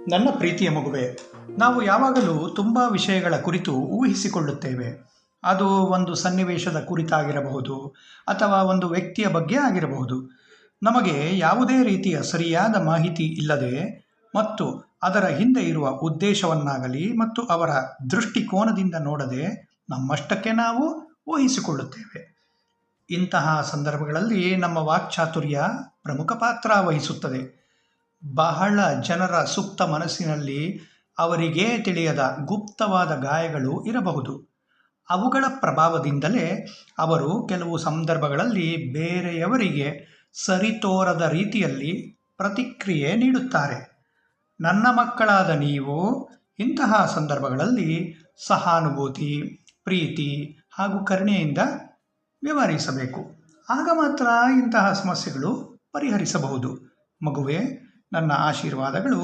ನನ್ನ ಪ್ರೀತಿಯ ಮಗುವೆ, ನಾವು ಯಾವಾಗಲೂ ತುಂಬ ವಿಷಯಗಳ ಕುರಿತು ಊಹಿಸಿಕೊಳ್ಳುತ್ತೇವೆ. ಅದು ಒಂದು ಸನ್ನಿವೇಶದ ಕುರಿತಾಗಿರಬಹುದು ಅಥವಾ ಒಂದು ವ್ಯಕ್ತಿಯ ಬಗ್ಗೆ ಆಗಿರಬಹುದು. ನಮಗೆ ಯಾವುದೇ ರೀತಿಯ ಸರಿಯಾದ ಮಾಹಿತಿ ಇಲ್ಲದೆ ಮತ್ತು ಅದರ ಹಿಂದೆ ಇರುವ ಉದ್ದೇಶವನ್ನಾಗಲಿ ಮತ್ತು ಅವರ ದೃಷ್ಟಿಕೋನದಿಂದ ನೋಡದೆ ನಮ್ಮಷ್ಟಕ್ಕೆ ನಾವು ಊಹಿಸಿಕೊಳ್ಳುತ್ತೇವೆ. ಇಂತಹ ಸಂದರ್ಭಗಳಲ್ಲಿ ನಮ್ಮ ವಾಕ್ಚಾತುರ್ಯ ಪ್ರಮುಖ ಪಾತ್ರ ವಹಿಸುತ್ತದೆ. ಬಹಳ ಜನರ ಸುಪ್ತ ಮನಸ್ಸಿನಲ್ಲಿ ಅವರಿಗೇ ತಿಳಿಯದ ಗುಪ್ತವಾದ ಗಾಯಗಳು ಇರಬಹುದು. ಅವುಗಳ ಪ್ರಭಾವದಿಂದಲೇ ಅವರು ಕೆಲವು ಸಂದರ್ಭಗಳಲ್ಲಿ ಬೇರೆಯವರಿಗೆ ಸರಿತೋರದ ರೀತಿಯಲ್ಲಿ ಪ್ರತಿಕ್ರಿಯೆ ನೀಡುತ್ತಾರೆ. ನನ್ನ ಮಕ್ಕಳಾದ ನೀವು ಇಂತಹ ಸಂದರ್ಭಗಳಲ್ಲಿ ಸಹಾನುಭೂತಿ, ಪ್ರೀತಿ ಹಾಗೂ ಕರುಣೆಯಿಂದ ವ್ಯವಹರಿಸಬೇಕು. ಆಗ ಮಾತ್ರ ಇಂತಹ ಸಮಸ್ಯೆಗಳು ಪರಿಹರಿಸಬಹುದು. ಮಗುವೇ, ನನ್ನ ಆಶೀರ್ವಾದಗಳು